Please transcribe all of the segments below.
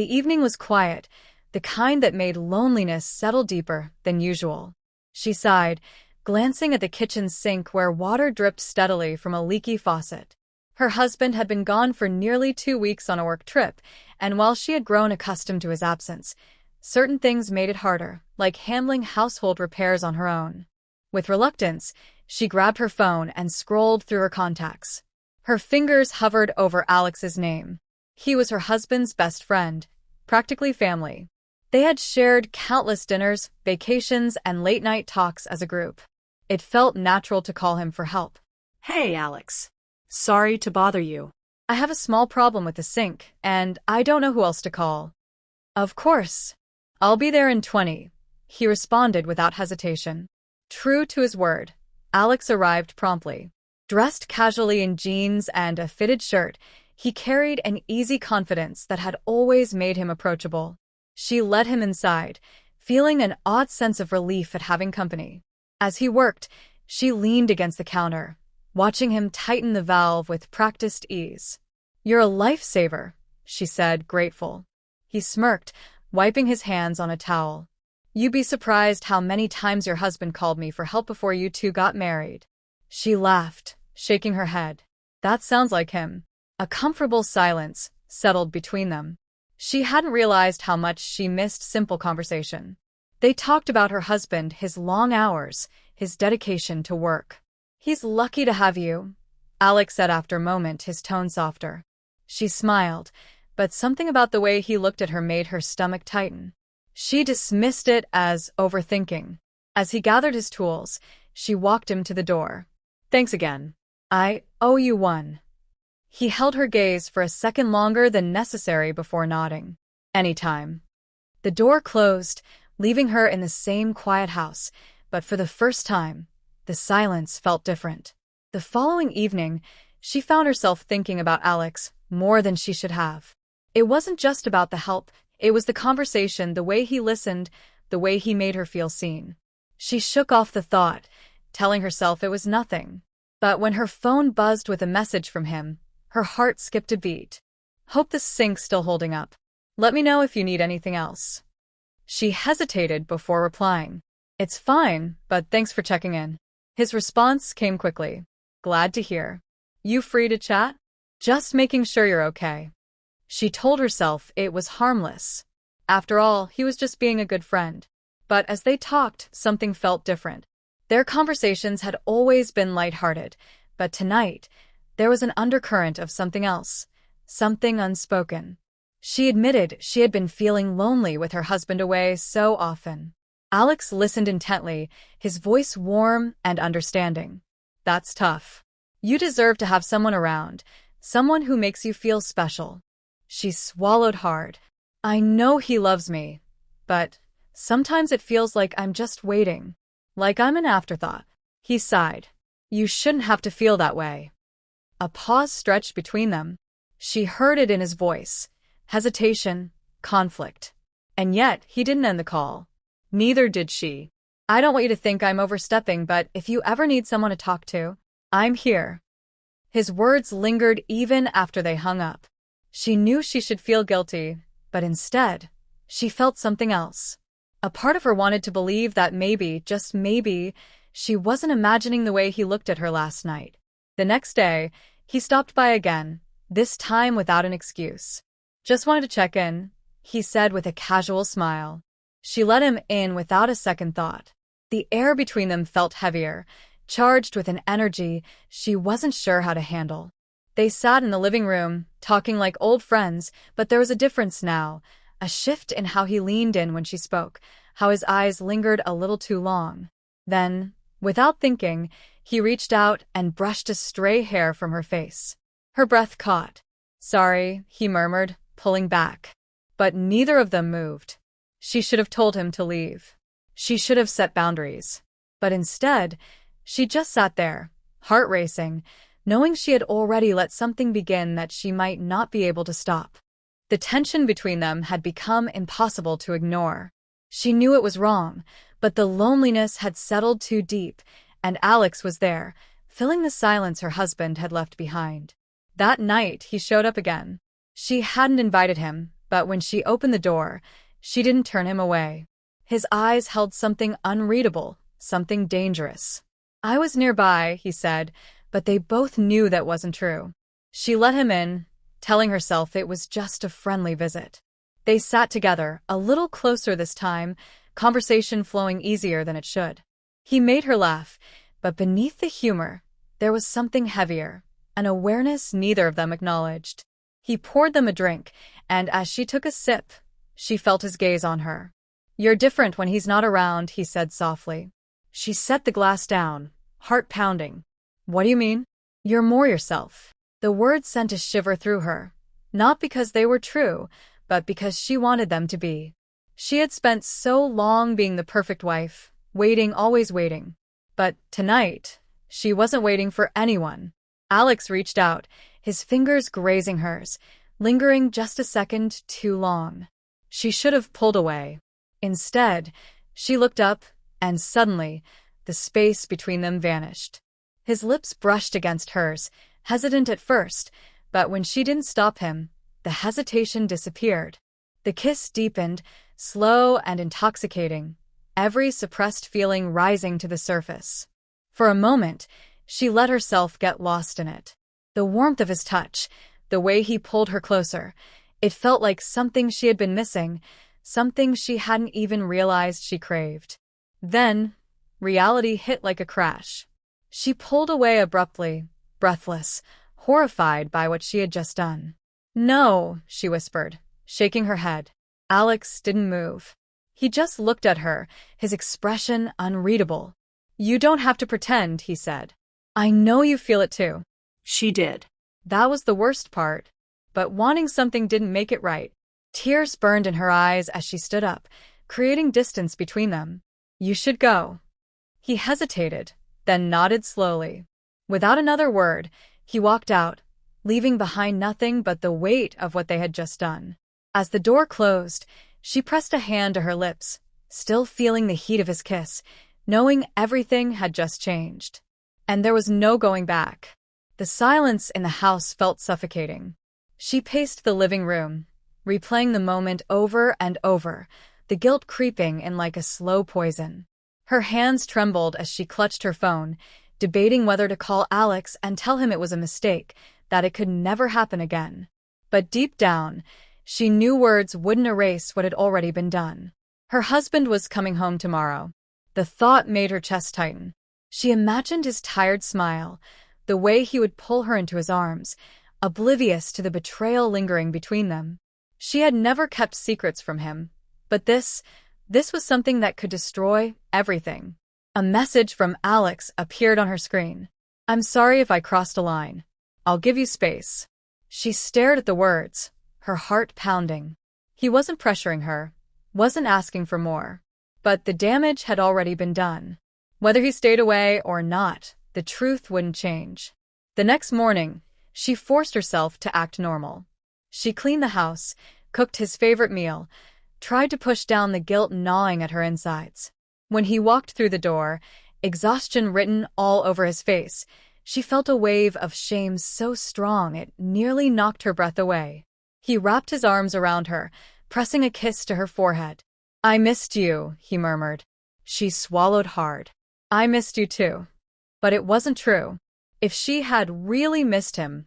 The evening was quiet, the kind that made loneliness settle deeper than usual. She sighed, glancing at the kitchen sink where water dripped steadily from a leaky faucet. Her husband had been gone for nearly 2 weeks on a work trip, and while she had grown accustomed to his absence, certain things made it harder, like handling household repairs on her own. With reluctance, she grabbed her phone and scrolled through her contacts. Her fingers hovered over Alex's name. He was her husband's best friend, practically family. They had shared countless dinners, vacations, and late-night talks as a group. It felt natural to call him for help. Hey, Alex. Sorry to bother you. I have a small problem with the sink, and I don't know who else to call. Of course. I'll be there in 20, he responded without hesitation. True to his word, Alex arrived promptly. Dressed casually in jeans and a fitted shirt, he carried an easy confidence that had always made him approachable. She led him inside, feeling an odd sense of relief at having company. As he worked, she leaned against the counter, watching him tighten the valve with practiced ease. "You're a lifesaver," she said, grateful. He smirked, wiping his hands on a towel. "You'd be surprised how many times your husband called me for help before you two got married." She laughed, shaking her head. That sounds like him. A comfortable silence settled between them. She hadn't realized how much she missed simple conversation. They talked about her husband, his long hours, his dedication to work. "He's lucky to have you," Alex said after a moment, his tone softer. She smiled, but something about the way he looked at her made her stomach tighten. She dismissed it as overthinking. As he gathered his tools, she walked him to the door. "Thanks again. I owe you one." He held her gaze for a second longer than necessary before nodding. "Anytime." The door closed, leaving her in the same quiet house, but for the first time, the silence felt different. The following evening, she found herself thinking about Alex more than she should have. It wasn't just about the help, it was the conversation, the way he listened, the way he made her feel seen. She shook off the thought, telling herself it was nothing. But when her phone buzzed with a message from him, her heart skipped a beat. "Hope the sink's still holding up. Let me know if you need anything else." She hesitated before replying. "It's fine, but thanks for checking in." His response came quickly. "Glad to hear. You free to chat? Just making sure you're okay." She told herself it was harmless. After all, he was just being a good friend. But as they talked, something felt different. Their conversations had always been lighthearted, but tonight, there was an undercurrent of something else, something unspoken. She admitted she had been feeling lonely with her husband away so often. Alex listened intently, his voice warm and understanding. "That's tough. You deserve to have someone around, someone who makes you feel special." She swallowed hard. "I know he loves me, but sometimes it feels like I'm just waiting, like I'm an afterthought." He sighed. "You shouldn't have to feel that way." A pause stretched between them. She heard it in his voice. Hesitation, conflict. And yet, he didn't end the call. Neither did she. "I don't want you to think I'm overstepping, but if you ever need someone to talk to, I'm here." His words lingered even after they hung up. She knew she should feel guilty, but instead, she felt something else. A part of her wanted to believe that maybe, just maybe, she wasn't imagining the way he looked at her last night. The next day, he stopped by again, this time without an excuse. "Just wanted to check in," he said with a casual smile. She let him in without a second thought. The air between them felt heavier, charged with an energy she wasn't sure how to handle. They sat in the living room, talking like old friends, but there was a difference now, a shift in how he leaned in when she spoke, how his eyes lingered a little too long. Then, without thinking, he reached out and brushed a stray hair from her face. Her breath caught. "Sorry," he murmured, pulling back. But neither of them moved. She should have told him to leave. She should have set boundaries. But instead, she just sat there, heart racing, knowing she had already let something begin that she might not be able to stop. The tension between them had become impossible to ignore. She knew it was wrong, but the loneliness had settled too deep, and Alex was there, filling the silence her husband had left behind. That night, he showed up again. She hadn't invited him, But when she opened the door, she didn't turn him away. His eyes held something unreadable, something dangerous. "I was nearby," he said, but they both knew that wasn't true. She let him in, telling herself it was just a friendly visit. They sat together, a little closer this time, conversation flowing easier than it should. He made her laugh, but beneath the humor, there was something heavier, an awareness neither of them acknowledged. He poured them a drink, and as she took a sip, she felt his gaze on her. "You're different when he's not around," he said softly. She set the glass down, heart pounding. "What do you mean?" "You're more yourself." The words sent a shiver through her, not because they were true, but because she wanted them to be. She had spent so long being the perfect wife, waiting, always waiting. But tonight, she wasn't waiting for anyone. Alex reached out, his fingers grazing hers, lingering just a second too long. She should have pulled away. Instead, she looked up, and suddenly, the space between them vanished. His lips brushed against hers, hesitant at first, but when she didn't stop him, the hesitation disappeared. The kiss deepened, slow and intoxicating, every suppressed feeling rising to the surface. For a moment, she let herself get lost in it. The warmth of his touch, the way he pulled her closer, it felt like something she had been missing, something she hadn't even realized she craved. Then, reality hit like a crash. She pulled away abruptly, breathless, horrified by what she had just done. "No," she whispered, shaking her head. Alex didn't move. He just looked at her, his expression unreadable. "You don't have to pretend," he said. "I know you feel it too." She did. That was the worst part. But wanting something didn't make it right. Tears burned in her eyes as she stood up, creating distance between them. "You should go." He hesitated, then nodded slowly. Without another word, he walked out, leaving behind nothing but the weight of what they had just done. As the door closed, she pressed a hand to her lips, still feeling the heat of his kiss, knowing everything had just changed. And there was no going back. The silence in the house felt suffocating. She paced the living room, replaying the moment over and over, the guilt creeping in like a slow poison. Her hands trembled as she clutched her phone, debating whether to call Alex and tell him it was a mistake, that it could never happen again. But deep down, she knew words wouldn't erase what had already been done. Her husband was coming home tomorrow. The thought made her chest tighten. She imagined his tired smile, the way he would pull her into his arms, oblivious to the betrayal lingering between them. She had never kept secrets from him, but this was something that could destroy everything. A message from Alex appeared on her screen. "I'm sorry if I crossed a line. I'll give you space." She stared at the words, her heart pounding. He wasn't pressuring her, wasn't asking for more. But the damage had already been done. Whether he stayed away or not, the truth wouldn't change. The next morning, she forced herself to act normal. She cleaned the house, cooked his favorite meal, tried to push down the guilt gnawing at her insides. When he walked through the door, exhaustion written all over his face, she felt a wave of shame so strong it nearly knocked her breath away. He wrapped his arms around her, pressing a kiss to her forehead. "I missed you," he murmured. She swallowed hard. "I missed you too." But it wasn't true. If she had really missed him,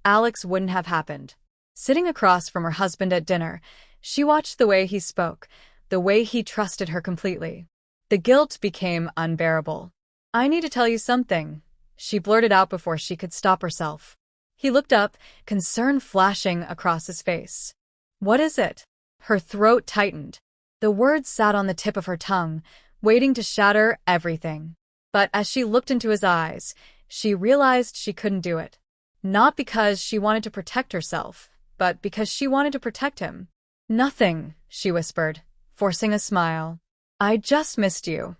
Alex wouldn't have happened. Sitting across from her husband at dinner, she watched the way he spoke, the way he trusted her completely. The guilt became unbearable. "I need to tell you something," she blurted out before she could stop herself. He looked up, concern flashing across his face. "What is it?" Her throat tightened. The words sat on the tip of her tongue, waiting to shatter everything. But as she looked into his eyes, she realized she couldn't do it. Not because she wanted to protect herself, but because she wanted to protect him. "Nothing," she whispered, forcing a smile. "I just missed you."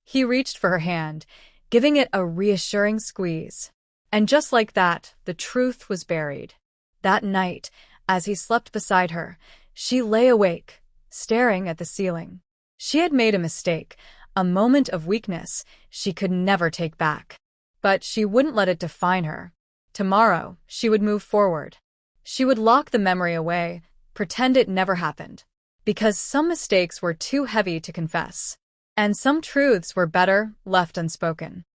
He reached for her hand, giving it a reassuring squeeze. And just like that, the truth was buried. That night, as he slept beside her, she lay awake, staring at the ceiling. She had made a mistake, a moment of weakness she could never take back. But she wouldn't let it define her. Tomorrow, she would move forward. She would lock the memory away, Pretend it never happened. Because some mistakes were too heavy to confess. And some truths were better left unspoken.